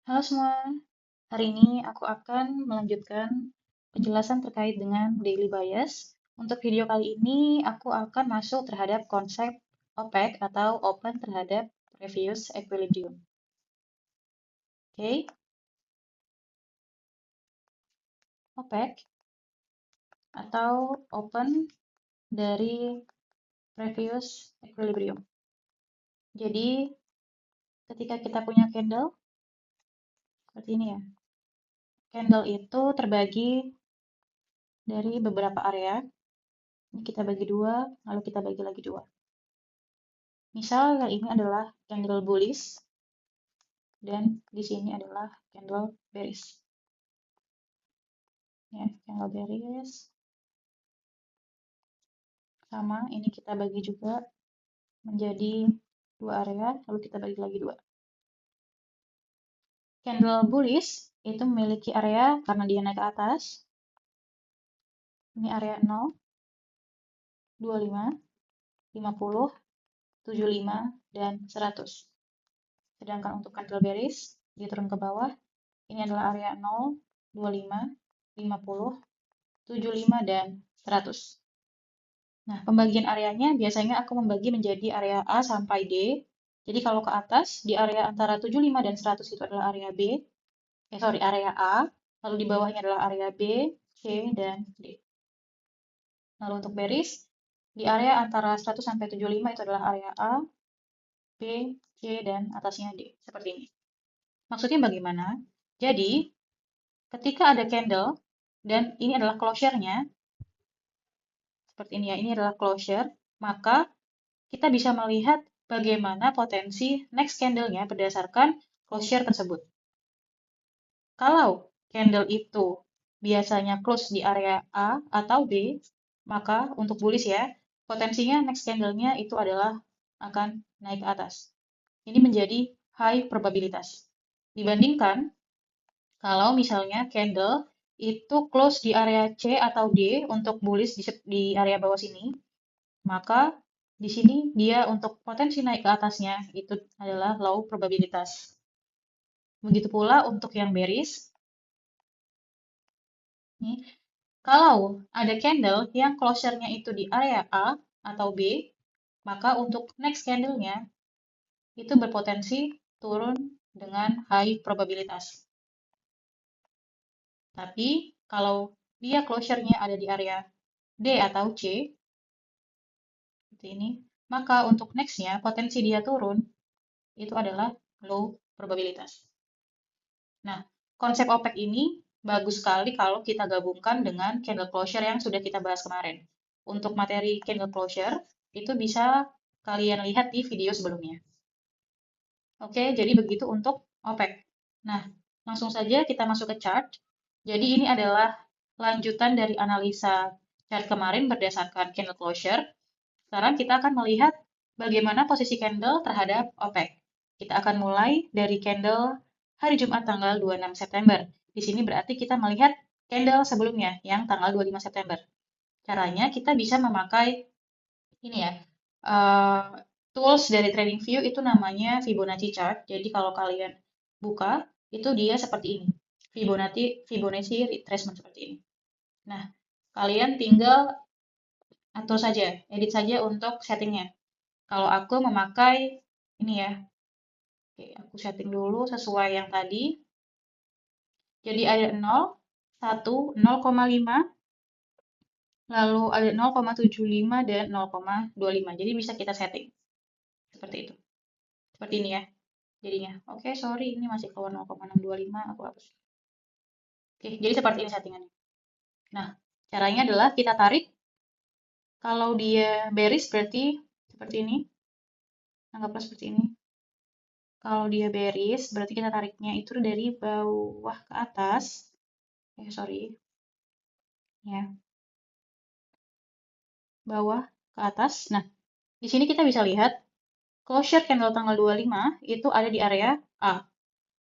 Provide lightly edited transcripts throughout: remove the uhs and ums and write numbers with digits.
Halo semua, hari ini aku akan melanjutkan penjelasan terkait dengan daily bias. Untuk video kali ini, aku akan masuk terhadap konsep OPEC atau Open terhadap Previous Equilibrium. Oke, OPEC atau Open dari Previous Equilibrium. Jadi, ketika kita punya candle, seperti ini ya. Candle itu terbagi dari beberapa area. Ini kita bagi dua, lalu kita bagi lagi dua. Misal yang ini adalah candle bullish dan di sini adalah candle bearish. Ya, candle bearish. Sama, ini kita bagi juga menjadi dua area, lalu kita bagi lagi dua. Candle bullish itu memiliki area karena dia naik ke atas. Ini area 0, 25, 50, 75, dan 100. Sedangkan untuk candle bearish, dia turun ke bawah. Ini adalah area 0, 25, 50, 75, dan 100. Nah, pembagian areanya biasanya aku membagi menjadi area A sampai D. Jadi kalau ke atas, di area antara 75 dan 100 itu adalah area B. Area A. Lalu di bawahnya adalah area B, C, dan D. Lalu untuk bearish, di area antara 100 sampai 75 itu adalah area A, B, C, dan atasnya D. Seperti ini. Maksudnya bagaimana? Jadi, ketika ada candle, dan ini adalah closure-nya, seperti ini ya, ini adalah closure, maka kita bisa melihat bagaimana potensi next candle-nya berdasarkan closure tersebut. Kalau candle itu biasanya close di area A atau B, maka untuk bullish ya, potensinya next candle-nya itu adalah akan naik ke atas. Ini menjadi high probabilitas. Dibandingkan kalau misalnya candle itu close di area C atau D untuk bullish di area bawah sini, maka di sini dia untuk potensi naik ke atasnya itu adalah low probabilitas. Begitu pula untuk yang bearish. Nih, kalau ada candle yang closure-nya itu di area A atau B, maka untuk next candle-nya itu berpotensi turun dengan high probabilitas. Tapi kalau dia closure-nya ada di area D atau C, seperti ini, maka untuk next-nya potensi dia turun itu adalah low probabilitas. Nah, konsep OPEC ini bagus sekali kalau kita gabungkan dengan candle closure yang sudah kita bahas kemarin. Untuk materi candle closure, itu bisa kalian lihat di video sebelumnya. Oke, jadi begitu untuk OPEC. Nah, langsung saja kita masuk ke chart. Jadi ini adalah lanjutan dari analisa chart kemarin berdasarkan candle closure. Sekarang kita akan melihat bagaimana posisi candle terhadap OPEC. Kita akan mulai dari candle hari Jumat tanggal 26 September. Di sini berarti kita melihat candle sebelumnya yang tanggal 25 September. Caranya kita bisa memakai ini ya, tools dari TradingView itu namanya Fibonacci chart. Jadi kalau kalian buka, itu dia seperti ini. Fibonacci retracement seperti ini. Nah, kalian tinggal atur saja, edit saja untuk settingnya. Kalau aku memakai ini ya, oke, aku setting dulu sesuai yang tadi. Jadi ada 0, 1, 0,5, lalu ada 0,75 dan 0,25. Jadi bisa kita setting seperti itu. Seperti ini ya. Jadinya, oke, sorry, ini masih keluar 0,625, aku hapus. Oke, jadi seperti ini settingannya. Nah, caranya adalah kita tarik. Kalau dia bearish berarti seperti ini. Anggaplah seperti ini. Kalau dia bearish, berarti kita tariknya itu dari bawah ke atas. Sorry. Ya, bawah ke atas. Nah, di sini kita bisa lihat closure candle tanggal 25 itu ada di area A.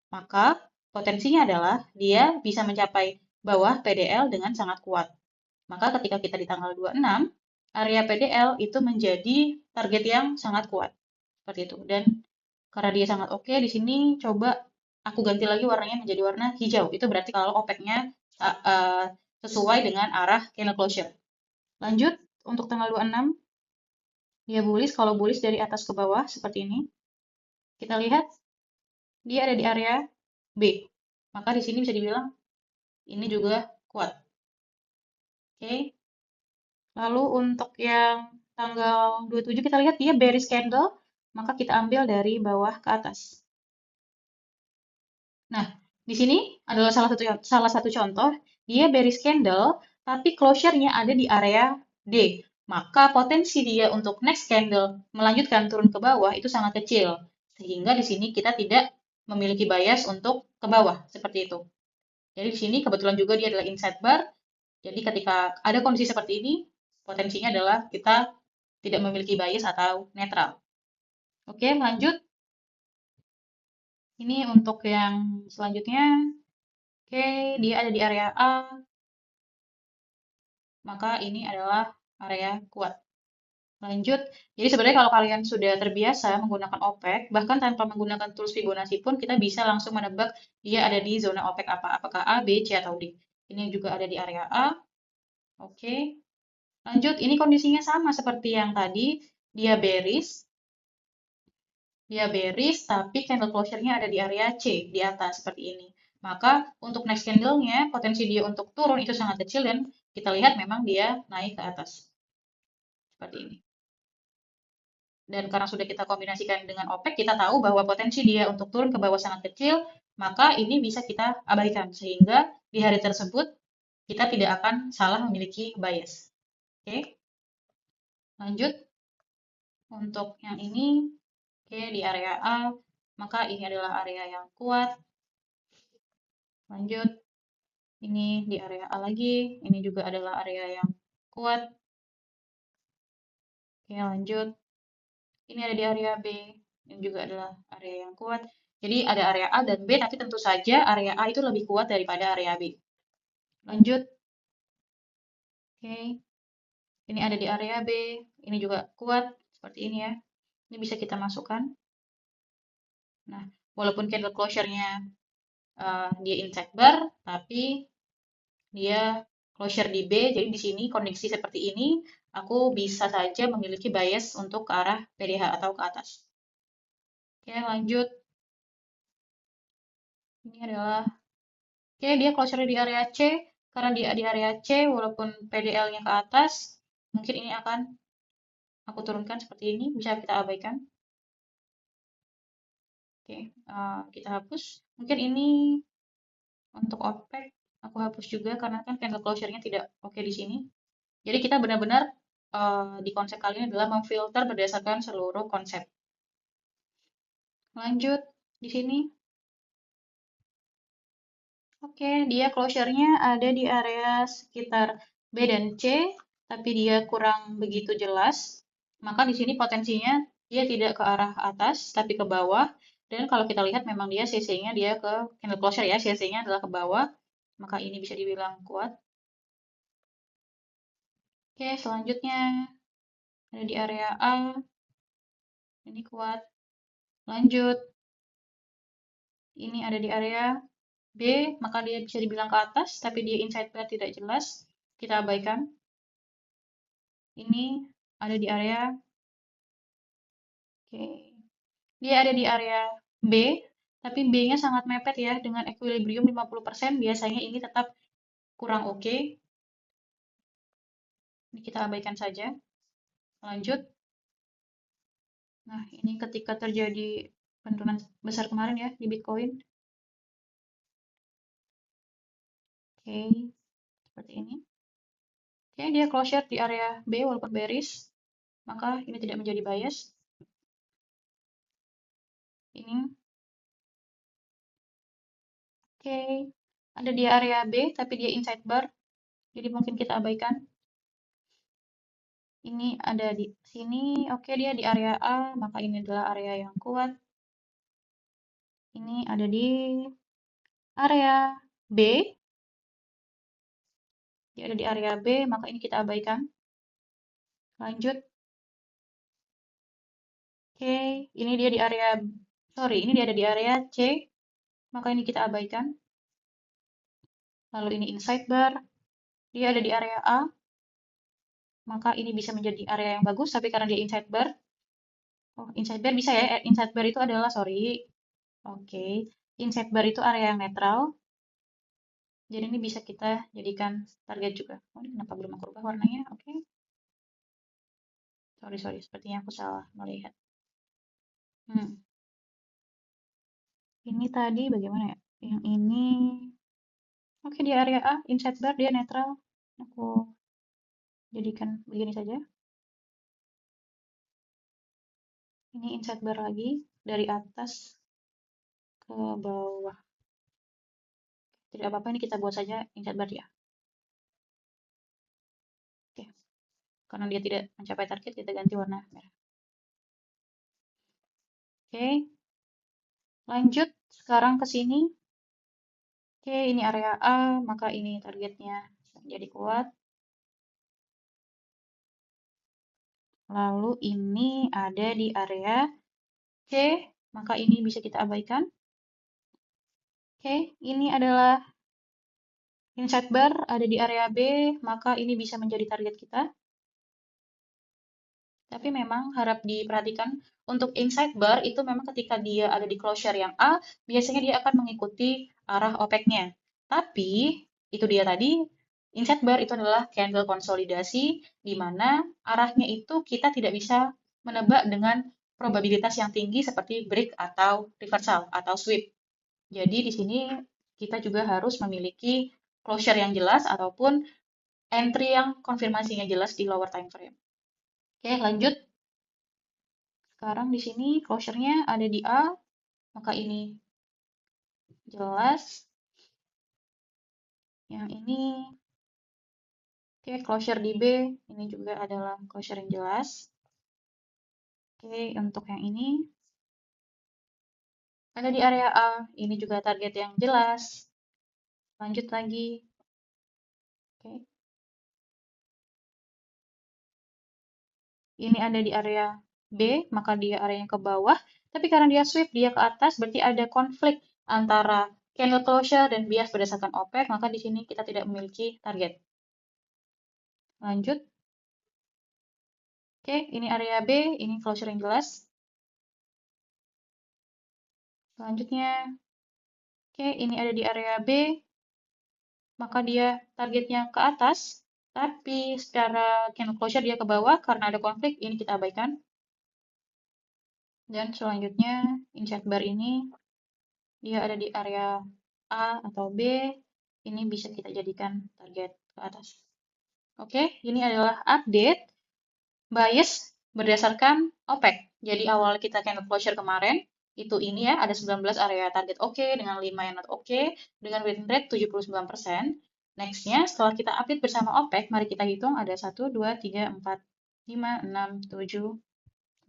Maka potensinya adalah dia bisa mencapai bawah PDL dengan sangat kuat. Maka ketika kita di tanggal 26, area PDL itu menjadi target yang sangat kuat. Seperti itu. Dan karena dia sangat oke, di sini coba aku ganti lagi warnanya menjadi warna hijau. Itu berarti kalau OPEC-nya sesuai dengan arah candle closure. Lanjut, untuk tanggal 26, dia bullish. Kalau bullish dari atas ke bawah, seperti ini. Kita lihat, dia ada di area B. Maka di sini bisa dibilang, ini juga kuat. Oke. Lalu untuk yang tanggal 27, kita lihat dia bearish candle. Maka kita ambil dari bawah ke atas. Nah, di sini adalah salah satu contoh, dia bearish candle, tapi closure-nya ada di area D. Maka potensi dia untuk next candle melanjutkan turun ke bawah itu sangat kecil. Sehingga di sini kita tidak memiliki bias untuk ke bawah, seperti itu. Jadi di sini kebetulan juga dia adalah inside bar. Jadi ketika ada kondisi seperti ini, potensinya adalah kita tidak memiliki bias atau netral. Oke, lanjut. Ini untuk yang selanjutnya. Oke, dia ada di area A, maka ini adalah area kuat. Lanjut, jadi sebenarnya kalau kalian sudah terbiasa menggunakan OPEC, bahkan tanpa menggunakan tools Fibonacci pun kita bisa langsung menebak dia ada di zona OPEC apa, apakah A, B, C, atau D. Ini juga ada di area A. Oke, lanjut, ini kondisinya sama seperti yang tadi, dia bearish, tapi candle closure-nya ada di area C, di atas, seperti ini. Maka untuk next candle-nya, potensi dia untuk turun itu sangat kecil dan kita lihat memang dia naik ke atas. Seperti ini. Dan karena sudah kita kombinasikan dengan OPEC, kita tahu bahwa potensi dia untuk turun ke bawah sangat kecil, maka ini bisa kita abaikan. Sehingga di hari tersebut, kita tidak akan salah memiliki bias. Oke, lanjut. Untuk yang ini, oke, di area A, maka ini adalah area yang kuat. Lanjut, ini di area A lagi, ini juga adalah area yang kuat. Oke, lanjut. Ini ada di area B, ini juga adalah area yang kuat. Jadi ada area A dan B, tapi tentu saja area A itu lebih kuat daripada area B. Lanjut. Oke, ini ada di area B, ini juga kuat, seperti ini ya. Ini bisa kita masukkan. Nah, walaupun candle closure-nya dia inside bar, tapi dia closure di B, jadi di sini kondisi seperti ini, aku bisa saja memiliki bias untuk ke arah PDH atau ke atas. Oke, lanjut. Ini adalah, oke, dia closure di area C, karena dia di area C, walaupun PDL-nya ke atas, mungkin ini akan aku turunkan seperti ini, bisa kita abaikan. Oke, kita hapus. Mungkin ini untuk OPEC, aku hapus juga karena kan candle closure-nya tidak oke di sini. Jadi kita benar-benar di konsep kali ini adalah memfilter berdasarkan seluruh konsep. Lanjut, di sini. Oke, dia closure-nya ada di area sekitar B dan C, tapi dia kurang begitu jelas. Maka di sini potensinya dia tidak ke arah atas, tapi ke bawah. Dan kalau kita lihat memang dia CC-nya dia ke candle closure ya, CC-nya adalah ke bawah. Maka ini bisa dibilang kuat. Oke, selanjutnya ada di area A. Ini kuat. Lanjut. Ini ada di area B, maka dia bisa dibilang ke atas, tapi dia inside bar tidak jelas. Kita abaikan. Ini ada di area, oke. Dia ada di area B, tapi B-nya sangat mepet ya, dengan equilibrium 50%, biasanya ini tetap kurang oke. Ini kita abaikan saja. Lanjut. Nah, ini ketika terjadi penurunan besar kemarin ya di Bitcoin. Oke, seperti ini. Oke, dia closure di area B walaupun bearish, maka ini tidak menjadi bias. Ini, oke, ada di area B, tapi dia inside bar, jadi mungkin kita abaikan. Ini ada di sini, oke, dia di area A, maka ini adalah area yang kuat. Ini ada di area B, dia ada di area B, maka ini kita abaikan. Lanjut. Oke, ini dia di area, sorry, ini dia ada di area C, maka ini kita abaikan. Lalu ini inside bar, dia ada di area A, maka ini bisa menjadi area yang bagus, tapi karena dia inside bar, oh inside bar bisa ya, inside bar itu adalah, sorry, oke, inside bar itu area yang netral, jadi ini bisa kita jadikan target juga. Oh ini kenapa belum aku rubah warnanya, oke. Sorry, sepertinya aku salah melihat. Ini tadi bagaimana ya? Yang ini, oke di area A, inside bar dia netral. Aku jadikan begini saja. Ini inside bar lagi, dari atas ke bawah. Tidak apa-apa, ini kita buat saja inside bar ya. Oke, karena dia tidak mencapai target, kita ganti warna merah. Oke, lanjut sekarang ke sini. Oke, ini area A, maka ini targetnya jadi kuat. Lalu ini ada di area C, maka ini bisa kita abaikan. Oke, ini adalah inside bar ada di area B, maka ini bisa menjadi target kita. Tapi memang harap diperhatikan untuk inside bar itu memang ketika dia ada di closure yang A, biasanya dia akan mengikuti arah OPEC-nya. Tapi itu dia tadi, inside bar itu adalah candle konsolidasi, di mana arahnya itu kita tidak bisa menebak dengan probabilitas yang tinggi seperti break atau reversal atau sweep. Jadi di sini kita juga harus memiliki closure yang jelas ataupun entry yang konfirmasinya jelas di lower time frame. Oke, lanjut. Sekarang di sini closure-nya ada di A, maka ini jelas. Yang ini, oke, closure di B, ini juga adalah closure yang jelas. Oke, untuk yang ini, ada di area A, ini juga target yang jelas. Lanjut lagi. Oke. Ini ada di area B, maka dia areanya ke bawah. Tapi karena dia sweep, dia ke atas, berarti ada konflik antara candle closure dan bias berdasarkan OPEC, maka di sini kita tidak memiliki target. Lanjut. Oke, ini area B, ini closure yang jelas. Selanjutnya, oke, ini ada di area B, maka dia targetnya ke atas, tapi secara candle closure dia ke bawah, karena ada konflik, ini kita abaikan. Dan selanjutnya, inside bar ini, dia ada di area A atau B, ini bisa kita jadikan target ke atas. Oke, ini adalah update bias berdasarkan OPEC. Jadi awal kita candle closure kemarin, itu ini ya, ada 19 area target oke, dengan 5 yang not oke, dengan win rate 79%. Nextnya, setelah kita update bersama OPEC, mari kita hitung ada 1, 2, 3, 4, 5, 6, 7,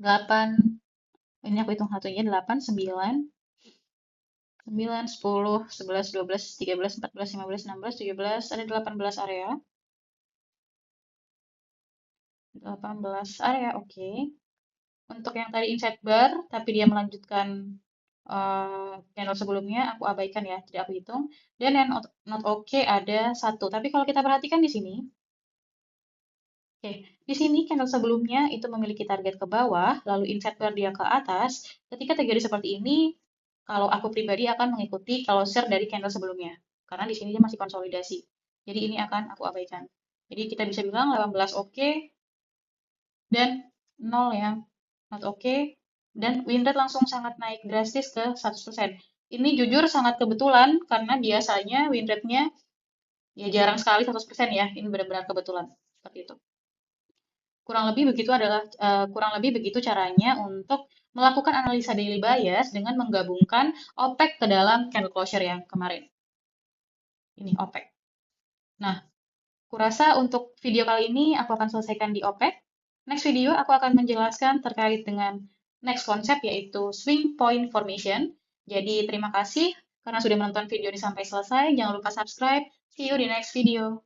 8, ini aku hitung satunya, 8, 9, 9, 10, 11, 12, 13, 14, 15, 16, 17, ada 18 area. 18 area, oke. Untuk yang tadi inside bar, tapi dia melanjutkan candle sebelumnya, aku abaikan ya, tidak aku hitung. Dan yang not oke ada 1. Tapi kalau kita perhatikan di sini, oke, di sini candle sebelumnya itu memiliki target ke bawah, lalu inside bar dia ke atas. Ketika terjadi seperti ini, kalau aku pribadi akan mengikuti closure dari candle sebelumnya. Karena di sini dia masih konsolidasi. Jadi ini akan aku abaikan. Jadi kita bisa bilang 18 oke, dan 0 yang not oke, dan win rate langsung sangat naik drastis ke 100%. Ini jujur sangat kebetulan, karena biasanya win rate-nya ya jarang sekali 100% ya, ini benar-benar kebetulan, seperti itu. Kurang lebih begitu caranya untuk melakukan analisa daily bias dengan menggabungkan OPEC ke dalam candle closure yang kemarin. Ini OPEC. Nah, kurasa untuk video kali ini aku akan selesaikan di OPEC. Next video aku akan menjelaskan terkait dengan next konsep yaitu swing point formation. Jadi terima kasih karena sudah menonton video ini sampai selesai. Jangan lupa subscribe. See you di next video.